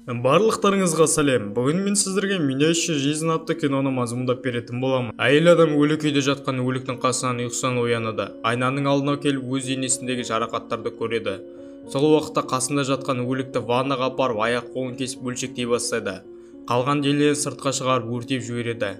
Барлықтарыңызға сәлем. Бүгін мен сіздерге «Меняющая жизнь» атты киноны мазмұндап беретін боламын. Әйел адам өлі күйде жатқан өліктің қасынан ұйқысынан оянады. Айнаның алдына келіп өз денесіндегі жарақаттарды көреді. Сол уақытта қасында жатқан өлікті ваннаға апарып аяқ-қолын кесіп бөлшектей бастайды. Қалған денелерін сыртқа шығарып өртеп жібереді.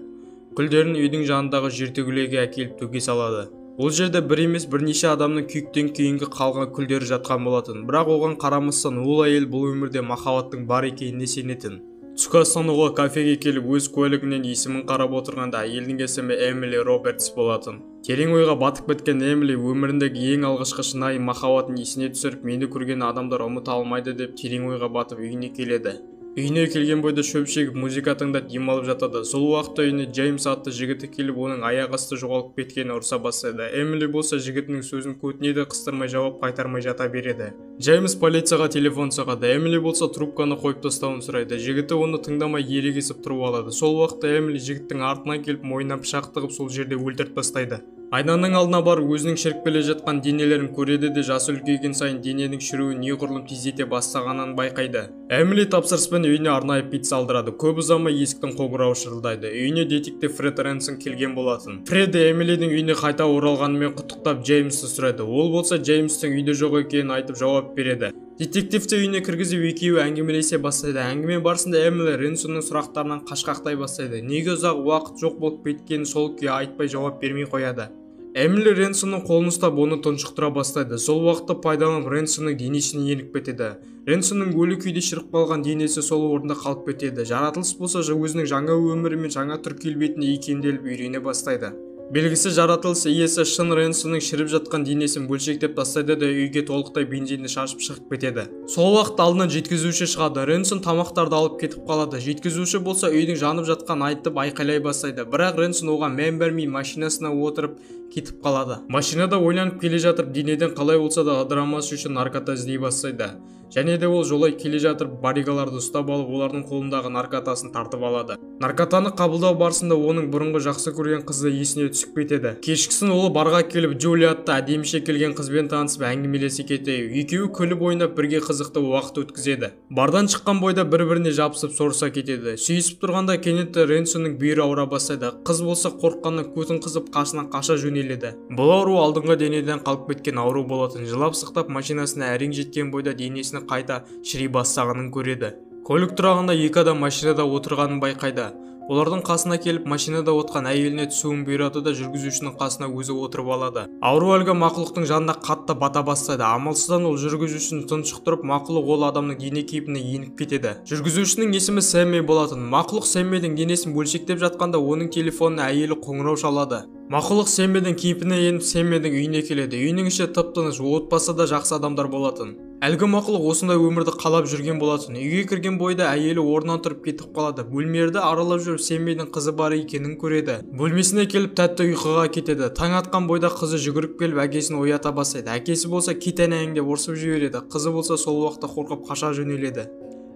Күлдерін үйдің жанындағы жертөлеге әкеліп төге салады. Ол жерде бір емес бірнеше адамның күйіктен кейінгі қалған күлдері жатқан болатын. Бірақ оған қарамастан ол әйел бұл өмірде махаббаттың бар екеніне сенетін. Түскі астан ол кафеге келіп өз куәлігінен есімін қарап отырғанда әйелдің есімі Эмили Робертс болатын. Терең ойға батып кеткен Эмили өміріндегі ең алғашқы шынайы махаббатын есіне түсіріп, мені көрген адамдар ұмыта алмайды деп терең ойға батып үйіне келеді. Үйіне келген бойда шөп шегіп музыка тыңдап демалып жатады. Сол уақытта үйіне Джеймс атты жігіті келіп оның аяқ асты жоғалып кеткенін ұрса бастайды. Эмили болса жігітінің сөзін көтіне де қыстырмай жауап қайтармай жата береді. Джеймс полицияға телефон соғады. Эмили болса трубканы қойып тастауын сұрайды. Жігіті оны тыңдамай ерегесіп тұрып алады. Сол уақытта Эмили жігіттің артынан келіп мойнына пышақ тығып сол жерде өлтіріп тастайды. Айнаның алдына барып өзінің шіріп жатқан денелерін көреді де жасы үлкейген сайын дененің шіруі неғұрлым тездете бастағанын байқайды. Эмили тапсырыспен үйіне арнайы пицца алдырады. Көп ұзамай есіктің қоңырауы шырылдайды. Үйіне детектив Фред Рэнсон келген болатын. Фред Эмилидің үйіне қайта оралғанымен құттықтап Джеймсті сұрайды. Ол болса Джеймстің үйде жоқ екенін айтып жауап береді. Детективті үйіне кіргізіп екеуі әңгімелесе бастайды. Әңгіме барысында Эмили Рэнсонның сұрақтарынан қашқақтай бастайды. Неге ұзақ уақыт жоқ болып кеткенін сол күйі айтпай жауап бермей қояды. Эмили Рэнсонның қолын ұстап оны тұншықтыра бастайды. Сол уақытты пайдаланып Рэнсонның денесіне еніп кетеді. Рэнсонның өлі күйде шіріп қалған денесі сол орында қалып кетеді. Жаратылыс болса өзінің жаңа өмірі мен жаңа түр-келбетіне икемделіп үйрене бастайды. Белгісіз жаратылыс иесі шын Рэнсонның шіріп жатқан денесін бөлшектеп тастайды да үйге толықтай бензинді шашып шығып кетеді. Сол уақыт алдынан жеткізуші шығады. Рэнсон тамақтарды алып кетіп қалады. Жеткізуші болса үйдің жанып жатқанын айтып айқайлай бастайды. Бірақ Рэнсон оған мән бермей машинасына отырып кетіп қалады. Машинада ойланып келе жатып денеден қалай болса да ыдырамас үшін наркота іздей бастайды. Және де ол жолай келе жатып баригаларды ұстап алып олардың қолындағы наркотасын тартып алады. Наркотаны қабылдау барысында оның бұрынғы жақсы көрген қызы есіне түсіп кетеді. Кешкісін ол барға келіп Джулия атты әдеміше келген қызбен танысып әңгімелесе кетеді. Екеуі күліп ойнап бірге қызықты уақыт өткізеді. Бардан шыққан бойда бір-біріне жабысып сорыса кетеді. Сүйісіп тұрғанда кенет Рэнсонның бүйірі ауыра бастайды. Қыз болса қорыққаннан көтін қызып қасынан қаша жөнеледі. Бұл ауру алдыңғы денеден қалып кеткен ауру болатын. Жылап сықтап машинасына әрең жеткен бойда денесіне қайта шіри бастағанын көреді. Көлік тұрағында екі адам машинада отырғанын байқайды. Олардың қасына келіп машинада отқан әйеліне түсуін бұйырады да жүргізушінің қасына өзі отырып алады. Ауру әлгі мақұлықтың жанына қатты бата бастайды. Амалсыздан ол жүргізушіні тұншықтырып, мақұлық ол адамның дене кейпіне еніп кетеді. Жүргізушінің есімі Сэмми болатын. Мақұлық Сэммидің денесін бөлшектеп жатқанда оның телефонына әйелі қоңырау шалады. Мақұлық Сэммидің кейпіне еніп Сэммидің үйіне келеді. Үйінің іші тып-тыныш, отбасы да жақсы адамдар болатын. Әлгі мақұлық осындай өмірді қалап жүрген болатын. Үйге кірген бойда әйелі орнынан тұрып кетіп қалады. Бөлмелерді аралап жүріп Сэммидің қызы бар екенін көреді. Бөлмесіне келіп тәтті ұйқыға кетеді. Таң атқан бойда қызы жүгіріп келіп әкесін оята бастайды. Әкесі болса кет әнең деп ұрсып жібереді. Қызы болса сол уақытта қорқып қаша жөнеледі.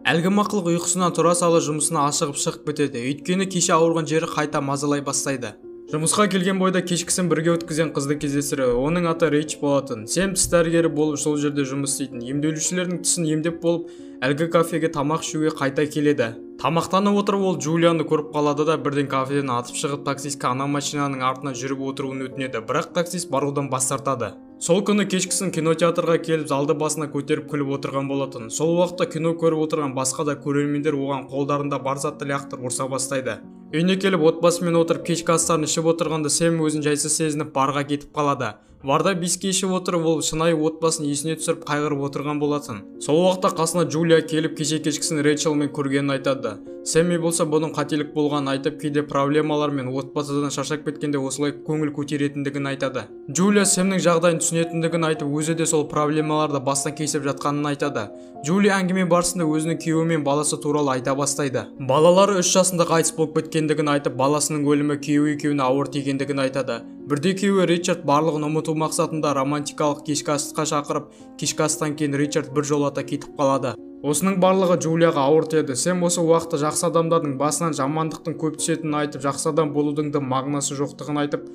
Әлгі мақұлық ұйқысынан тұра сала жұмысына ашығып шығып кетеді. Өйткені кеше ауырған жері қайта мазалай бастайды. Жұмысқа келген бойда кешкісін бірге өткізген қызды кездестіреді. Оның аты Рейч болатын. Сен тіс дәрігері болып сол жерде жұмыс істейтін. Емделушілердің тісін емдеп болып, әлгі кафеге тамақ ішуге қайта келеді. Тамақтанып отырып ол Джулияны көріп қалады да бірден кафеден атып шығып таксистке ана машинаның артына жүріп отыруын өтінеді. Бірақ таксист барудан бас тартады. Сол күні кешкісін кинотеатрға келіп залды басына көтеріп күліп отырған болатын. Сол уақытта кино көріп отырған басқа да көрермендер оған қолдарында бар затты лақтырып ұрса бастайды. Үйіне келіп отбасымен отырып кешкі астарын ішіп отырғанда Сэм өзін жайсыз сезініп барға кетіп қалады. Барда виски ішіп отырып ол шынайы отбасын есіне түсіріп қайғырып отырған болатын. Сол уақытта қасына Джулия келіп кешкісін Рэйчелмен көргенін айтады. Сэмми болса бұның қателік болғанын айтып, кейде проблемалар мен отбасыдан шаршап кеткенде осылай көңіл көтеретіндігін айтады. Джулия Сэмнің жағдайын түсінетіндігін айтып, өзі де сол проблемаларды бастан кесіп жатқанын айтады. Джулия әңгіме барысында өзінің күйеуі мен баласы туралы айта бастайды. Балалары 3 жасында қайтыс болып кеткендігін айтып, баласының өлімі күйеуі екеуіне ауыр тигендігін айтады. Бірде күйеуі Ричард барлығын ұмыту мақсатында романтикалық кешкі асқа шақырып, кешкі астан кейін Ричард біржолата кетіп қалады. Осының барлығы Джулияға ауыр тиеді. Сэм осы уақытта жақсы адамдардың басынан жамандықтың көп түсетінін айтып, жақсы адам болудың да мағынасы жоқтығын айтып,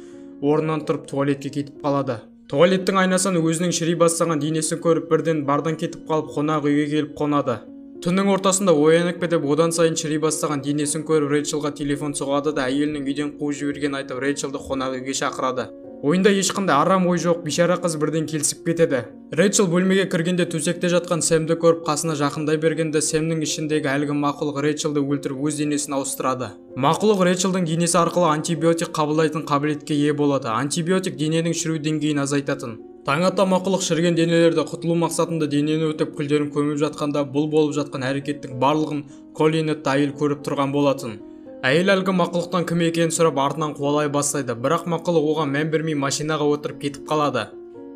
орнынан тұрып туалетке кетіп қалады. Туалеттің айнасынан өзінің шіри бастаған денесін көріп, бірден бардан кетіп қалып, қонақ үйге келіп қонады. Түннің ортасында оянып кетіп одан сайын шіри бастаған денесін көріп Рэйчелға телефон соғады да әйелінің үйден қуып жібергенін айтып Рэйчелді қонақ үйге шақырады. Ойында ешқандай арам ой жоқ, бейшара қыз бірден келісіп кетеді. Рэйчел бөлмеге кіргенде төсекте жатқан Сэмді көріп қасына жақындай бергенде Сэмнің ішіндегі әлгі мақұлық Рэйчелді өлтіріп өз денесін ауыстырады. Мақұлық Рэйчелдің денесі арқылы антибиотик қабылдайтын қабілетке ие болады. Антибиотик дененің шіру деңгейін азайтатын. Таң ата мақұлық шіріген денелерді құтылу мақсатында денені өтіп күлдерін көміп жатқанда бұл болып жатқан әрекеттің барлығын Колин атты әйел көріп тұрған болатын. Әйел әлгі мақұлықтан кім екенін сұрап артынан қуалай бастайды, бірақ мақұлық оған мән бермей машинаға отырып кетіп қалады.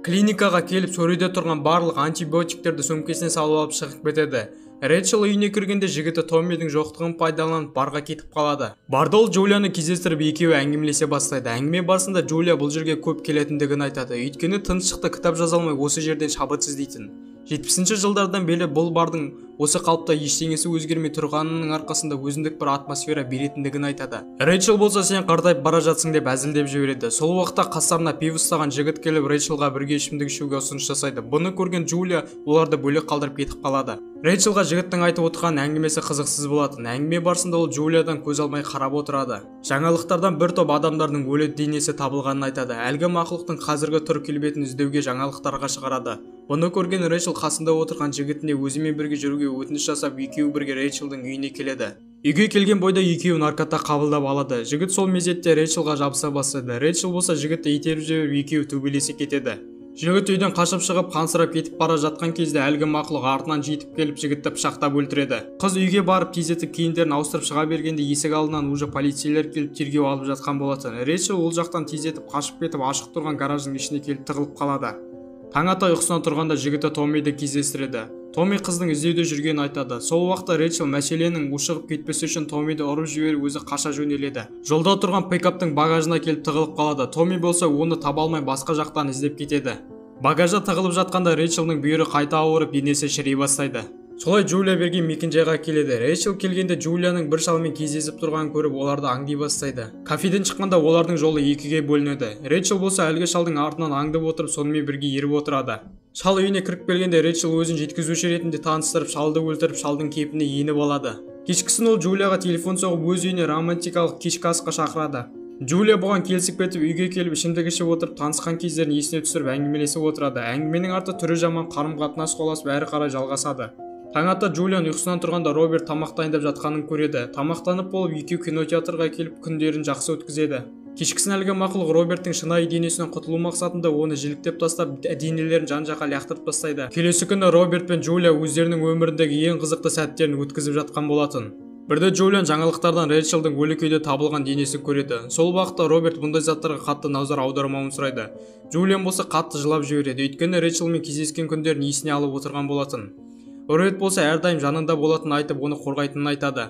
Клиникаға келіп сөреде тұрған барлық антибиотиктерді сөмкесіне салып алып шығып кетеді. Рэйчел үйіне кіргенде жігіті Томмидің жоқтығын пайдаланып барға кетіп қалады. Барда ол Джулияны кездестіріп екеуі әңгімелесе бастайды. Әңгіме барысында Джулия бұл жерге көп келетіндігін айтады. Өйткені тыныштықта кітап жаза алмай осы жерден шабыт іздейтін. 70-ші жылдардан бері бұл бардың осы қалыпта ештеңесі өзгермей тұрғанының арқасында өзіндік бір атмосфера беретіндігін айтады. Рэйчел болса сен қартайып бара жатсың деп әзілдеп жібереді. Сол уақытта қастарына пиво ұстаған жігіт келіп Рэйчелға бірге ішімдік ішуге ұсыныс жасайды. Бұны көрген Джулия оларды бөлек қалдырып кетіп қалады. Рэйчелға жігіттің айтып отырған әңгімесі қызықсыз болатын. Әңгіме барысында ол Джулиядан көз алмай қарап отырады. Жаңалықтардан бір топ адамдардың өлі денесі табылғанын айтады. Әлгі мақұлықтың қазіргі түр-келбетін іздеуге жаңалықтарға шығарады. Бұны көрген Рэйчел қасында отырған жігітіне өзімен бірге жүруге өтініш жасап, екеуі бірге Рэйчелдің үйіне келеді. Үйге келген бойда екеуі наркота қабылдап алады. Жігіт сол мезетте Рэйчелға жабыса бастайды. Рэйчел болса жігітті итеріп жіберіп, екеуі төбелесе кетеді. Жігіт үйден қашып шығып, қансырап кетіп бара жатқан кезде әлгі мақұлық артынан жетіп келіп жігітті пышақтап өлтіреді. Қыз үйге барып тездетіп киімдерін ауыстырып шыға бергенде есік алдынан уже полицейлер келіп тергеу алып жатқан болатын. Рэйчел ол жақтан тездетіп қашып кетіп ашық тұрған гараждың ішіне келіп тығылып қалады. Таң ата ұйқысынан тұрғанда жігіті Томмиді кездестіреді. Томми қыздың іздеуде жүргенін айтады. Сол уақытта Рэйчел мәселенің ушығып кетпесі үшін Томмиді ұрып жіберіп өзі қаша жөнеледі. Жолда тұрған пикаптың багажына келіп тығылып қалады. Томми болса оны таба алмай басқа жақтан іздеп кетеді. Багажда тығылып жатқанда Рэйчелдің бүйірі қайта ауырып, денесі шіри бастайды. Солай Джулия берген мекенжайға келеді. Рэйчел келгенде Джулияның бір шалмен кездесіп тұрғанын көріп, оларды аңди бастайды. Кафеден шыққанда олардың жолы екіге бөлінеді. Рэйчел болса әлгі шалдың артынан аңдып отырып, сонымен бірге еріп отырады. Шал үйіне кіріп келгенде Рэйчел өзін жеткізуші ретінде таныстырып, шалды өлтіріп, шалдың кейпіне еніп алады. Кешкісін ол Джулияға телефон соғып, өз үйіне романтикалық кешкі асқа шақырады. Джулия бұған келісіп кетіп, үйге келіп ішімдік ішіп отырып, танысқан кездерін есіне түсіріп әңгімелесіп отырады. Әңгіменің арты түрі жаман қарым-қатынас қоласып әрі қарай жалғасады. Таң ата Джулиян ұйқысынан тұрғанда Роберт тамақ дайындап жатқанын көреді. Тамақтанып болып екеуі кинотеатрға келіп күндерін жақсы өткізеді. Кешкісін әлгі мақұлық Роберттің шынайы денесінен құтылу мақсатында оны жіліктеп тастап, денелерін жан-жаққа лақтырып тастайды. Келесі күні Роберт пен Джулия өздерінің өміріндегі ең қызықты сәттерін өткізіп жатқан болатын. Бірде Джулиан жаңалықтардан Рэйчелдің өлі күйде табылған денесін көреді. Сол уақытта Роберт бұндай заттарға қатты назар аудармауын сұрайды. Джулиан болса қатты жылап жібереді, өйткені Рэйчелмен кездескен күндерін есіне алып отырған болатын. Роберт болса әрдайым жанында болатынын айтып, оны қорғайтынын айтады.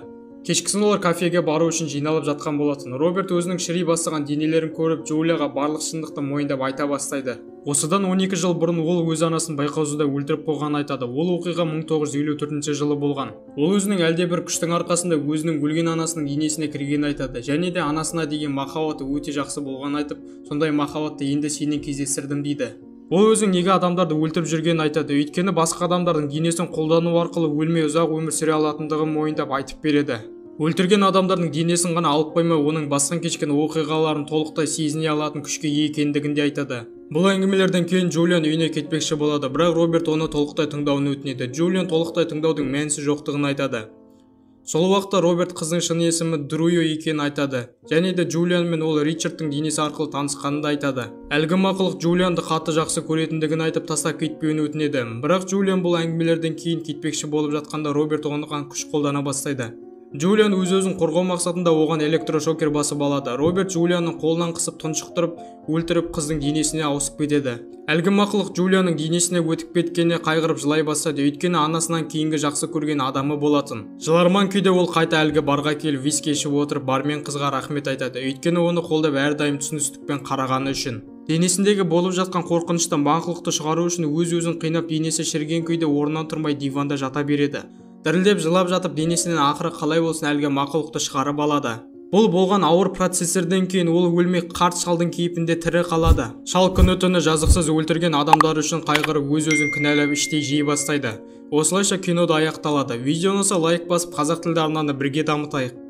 Кешкісін олар кафеге бару үшін жиналып жатқан болатын. Роберт өзінің шіри бастаған денелерін көріп, Джулияға барлық шындықты мойындап айта бастайды. Осыдан 12 жыл бұрын ол өз анасын байқаусызда өлтіріп қойғанын айтады. Ол оқиға 1954 жылы болған. Ол өзінің әлдебір күштің арқасында өзінің өлген анасының денесіне кіргенін айтады. Және де анасына деген махаббаты өте жақсы болғанын айтып, сондай махаббатты енді сенен кездестірдім дейді. Ол өзінің неге адамдарды өлтіріп жүргенін айтады, өйткені басқа адамдардың денесін қолдану арқылы өлмей ұзақ өмір сүре алатындығын мойындап айтып береді. Өлтірген адамдардың денесін ғана алып қоймай, оның бастан кешкен оқиғаларын толықтай сезіне алатын күшке ие екендігін де айтады. Бұл әңгімелерден кейін Джулиан үйіне кетпекші болады, бірақ Роберт оны толықтай тыңдауын өтінеді. Джулиан толықтай тыңдаудың мәнісі жоқтығын айтады. Сол уақытта Роберт қыздың шын есімі Друйо екенін айтады, және де Джулиан мен ол Ричардтың денесі арқылы танысқанын да айтады. Әлгі мақұлық Джулианды қатты жақсы көретіндігін айтып тастап кетпеуін өтінеді. Бірақ Джулиан бұл әңгімелерден кейін кетпекші болып жатқанда Роберт оған күш қолдана бастайды. Джулиан өз-өзін қорғау мақсатында оған электрошокер басып алады. Роберт Джулианның қолынан қысып тұншықтырып, өлтіріп қыздың денесіне ауысып кетеді. Әлгі мақұлық Джулианның денесіне өтіп кеткеніне қайғырып жылай бастады, өйткені анасынан кейінгі жақсы көрген адамы болатын. Жыларман күйде ол қайта әлгі барға келіп виски ішіп отырып, бармен қызға рахмет айтады, өйткені оны қолдап әрдайым түсіністікпен қарағаны үшін. Денесіндегі болып жатқан қорқыныштан мақұлықты шығару үшін өз-өзін қинап, денесі шіріген күйде орнынан тұрмай диванда жата береді. Дірілдеп жылап жатып, денесінен ақыры қалай болсын әлгі мақұлықты шығарып алады. Бұл болған ауыр процесстерден кейін ол өлмей қарт шалдың кейпінде тірі қалады. Шал күні-түні жазықсыз өлтірген адамдар үшін қайғырып, өз-өзін кінәлап іштей жей бастайды. осылайша кино да аяқталады. Видеоны лайк басып қазақ тілді арнаны бірге дамытайық.